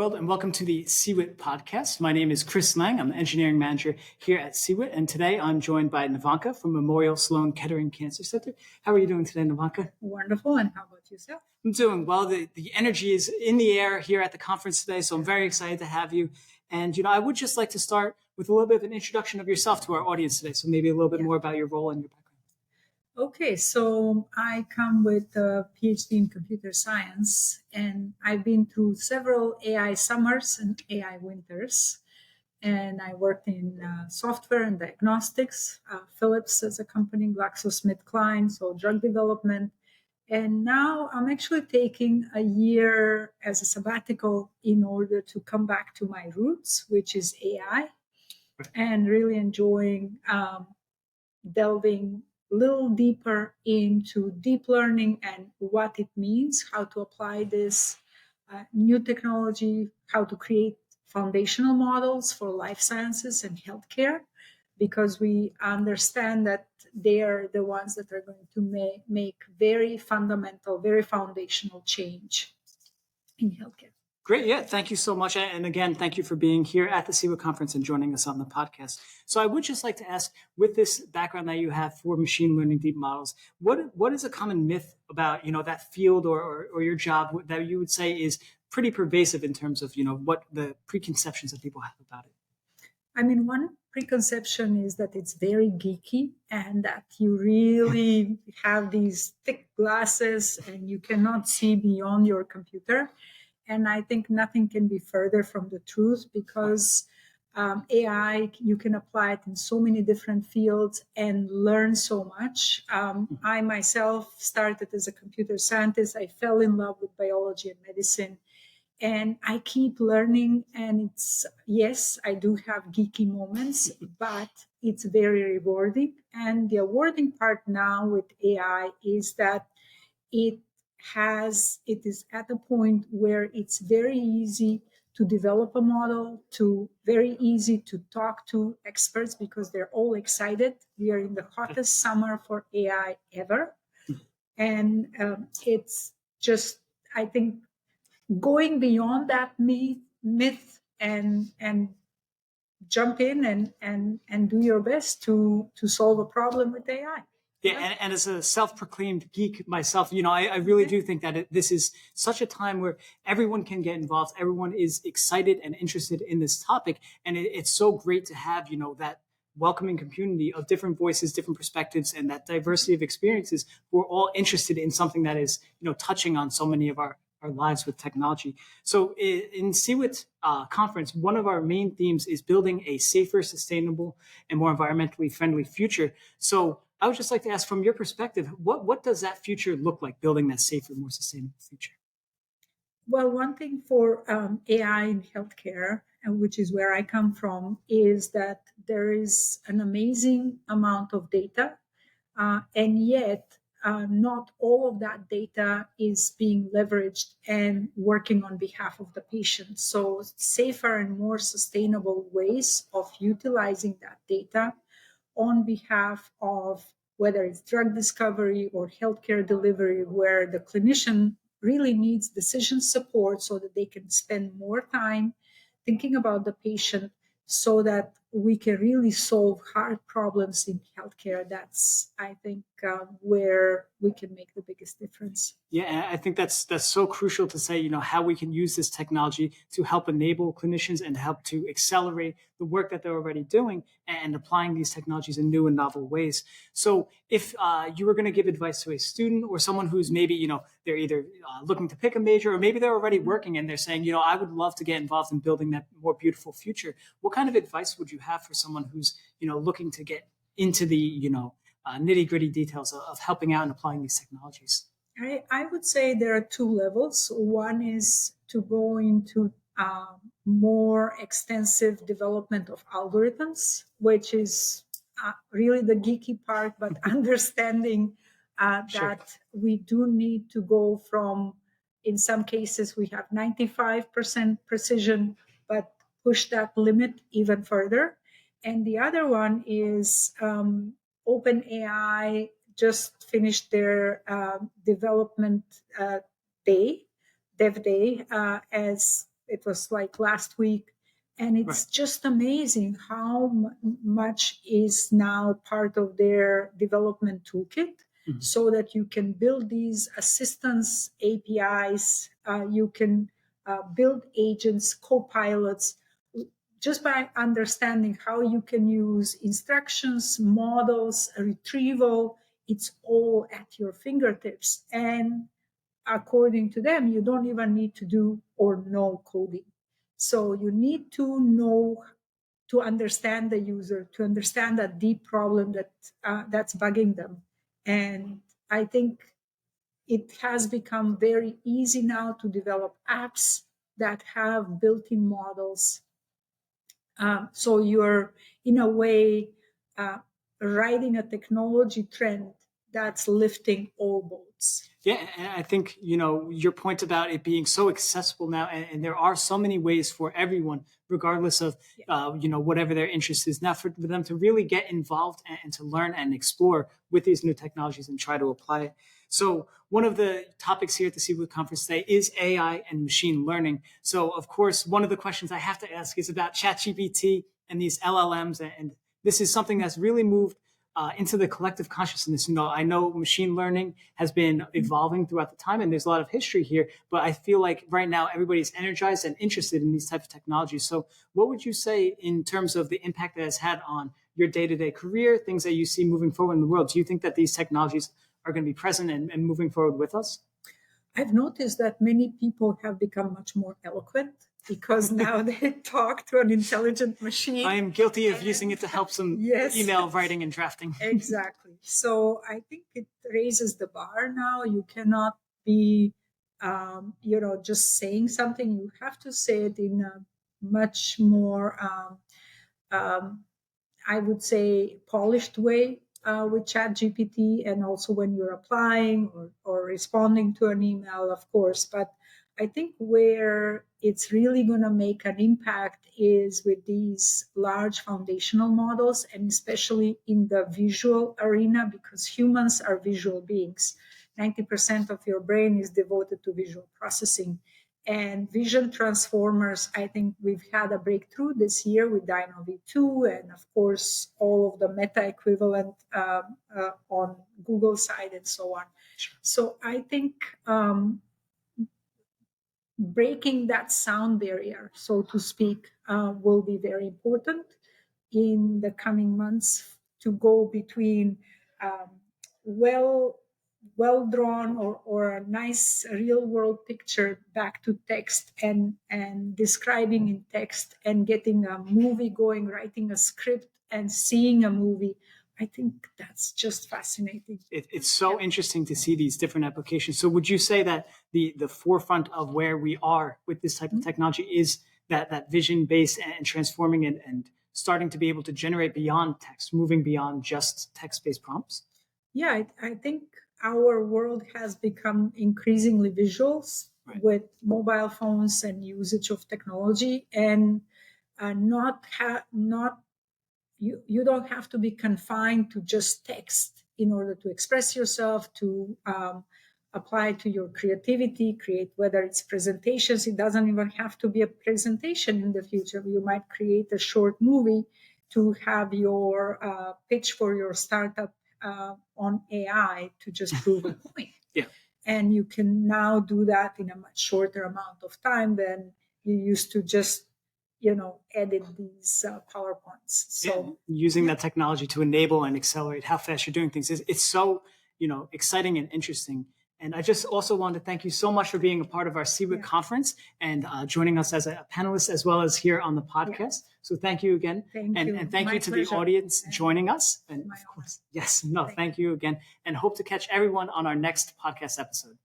world, and welcome to the CEWIT podcast. My name is Chris Lange. I'm the engineering manager here at CEWIT, and today I'm joined by Nevenka from Memorial Sloan Kettering Cancer Center. How are you doing today, Nevenka? Wonderful, and how about yourself? I'm doing well. The energy is in the air here at the conference today, so I'm very excited to have you. And, I would just like to start with a little bit of an introduction of yourself to our audience today, so maybe a little bit more about your role and your background. Okay, so I come with a PhD in computer science, and I've been through several AI summers and AI winters. And I worked in software and diagnostics, Philips as a company, GlaxoSmithKline, so drug development. And now I'm actually taking a year as a sabbatical in order to come back to my roots, which is AI, and really enjoying delving a little deeper into deep learning and what it means, how to apply this new technology, how to create foundational models for life sciences and healthcare, because we understand that they are the ones that are going to make very fundamental, very foundational change in healthcare. Great. Yeah. Thank you so much. And again, thank you for being here at the CEWIT conference and joining us on the podcast. So I would just like to ask, with this background that you have for machine learning deep models, what is a common myth about, that field or your job that you would say is pretty pervasive in terms of, what the preconceptions that people have about it? I mean, one preconception is that it's very geeky and that you really have these thick glasses and you cannot see beyond your computer. And I think nothing can be further from the truth, because AI, you can apply it in so many different fields and learn so much. I myself started as a computer scientist. I fell in love with biology and medicine. And I keep learning, and yes, I do have geeky moments, but it's very rewarding. And the rewarding part now with AI is that it is at a point where it's very easy to develop a model, very easy to talk to experts because they're all excited. We are in the hottest summer for AI ever. And it's just, I think, going beyond that myth and jump in and do your best to solve a problem with AI. Yeah, and as a self-proclaimed geek myself, I really do think that this is such a time where everyone can get involved. Everyone is excited and interested in this topic. And it's so great to have, that welcoming community of different voices, different perspectives, and that diversity of experiences who are all interested in something that is, touching on so many of our lives with technology. So in CEWIT conference, one of our main themes is building a safer, sustainable, and more environmentally friendly future. So I would just like to ask, from your perspective, what does that future look like, building that safer, more sustainable future? Well, one thing for AI in healthcare, which is where I come from, is that there is an amazing amount of data, and yet not all of that data is being leveraged and working on behalf of the patient. So safer and more sustainable ways of utilizing that data on behalf of whether it's drug discovery or healthcare delivery, where the clinician really needs decision support so that they can spend more time thinking about the patient so that we can really solve hard problems in healthcare. That's, I think, where we can make the biggest difference. Yeah, I think that's so crucial to say, how we can use this technology to help enable clinicians and help to accelerate the work that they're already doing and applying these technologies in new and novel ways. So if you were going to give advice to a student or someone who's maybe, they're either looking to pick a major or maybe they're already working and they're saying, I would love to get involved in building that more beautiful future, what kind of advice would you have for someone who's, looking to get into the, nitty gritty details of helping out and applying these technologies? I would say there are two levels. One is to go into more extensive development of algorithms, which is really the geeky part, but understanding that we do need to go from, in some cases, we have 95% precision, but push that limit even further. And the other one is OpenAI just finished their development dev day, as it was like last week. And it's just amazing how much is now part of their development toolkit, so that you can build these assistance APIs, you can build agents, co-pilots, just by understanding how you can use instructions, models, retrieval. It's all at your fingertips. And according to them, you don't even need to do or know coding. So you need to know, to understand the user, to understand that deep problem that's bugging them. And I think it has become very easy now to develop apps that have built-in models. So you're, in a way, riding a technology trend that's lifting all boats. Yeah, and I think, your point about it being so accessible now, and there are so many ways for everyone, regardless of, whatever their interest is, now for them to really get involved and to learn and explore with these new technologies and try to apply it. So one of the topics here at the CEWIT conference today is AI and machine learning. So, of course, one of the questions I have to ask is about ChatGPT and these LLMs. And this is something that's really moved into the collective consciousness. I know machine learning has been evolving throughout the time, and there's a lot of history here, but I feel like right now everybody's energized and interested in these types of technologies. So what would you say in terms of the impact that it's had on your day-to-day career, things that you see moving forward in the world? Do you think that these technologies are going to be present and moving forward with us? I've noticed that many people have become much more eloquent because now they talk to an intelligent machine. I am guilty of using it to help some email writing and drafting. Exactly. So I think it raises the bar now. You cannot be, just saying something. You have to say it in a much more, I would say, polished way with ChatGPT, and also when you're applying or responding to an email, of course. But I think where it's really going to make an impact is with these large foundational models, and especially in the visual arena, because humans are visual beings. 90% of your brain is devoted to visual processing. And vision transformers, I think we've had a breakthrough this year with Dino V2, and of course, all of the meta equivalent on Google side and so on. So I think breaking that sound barrier, so to speak, will be very important in the coming months, to go between well drawn or a nice real world picture back to text and describing in text, and getting a movie going, writing a script and seeing a movie. I think that's just fascinating. It's so interesting to see these different applications. So would you say that the forefront of where we are with this type of technology is that vision based and transforming and starting to be able to generate beyond text, moving beyond just text-based prompts? Yeah, I think our world has become increasingly visuals with mobile phones and usage of technology, and you don't have to be confined to just text in order to express yourself, to apply to your creativity, create, whether it's presentations. It doesn't even have to be a presentation in the future. You might create a short movie to have your pitch for your startup on AI to just prove a point. Yeah. And you can now do that in a much shorter amount of time than you used to just edit these PowerPoints. So using that technology to enable and accelerate how fast you're doing things it's so exciting and interesting. And I just also want to thank you so much for being a part of our CEWIT conference and joining us as a panelist as well as here on the podcast. So thank you again. And thank you to the audience joining us. And of course, thank you again, and hope to catch everyone on our next podcast episode.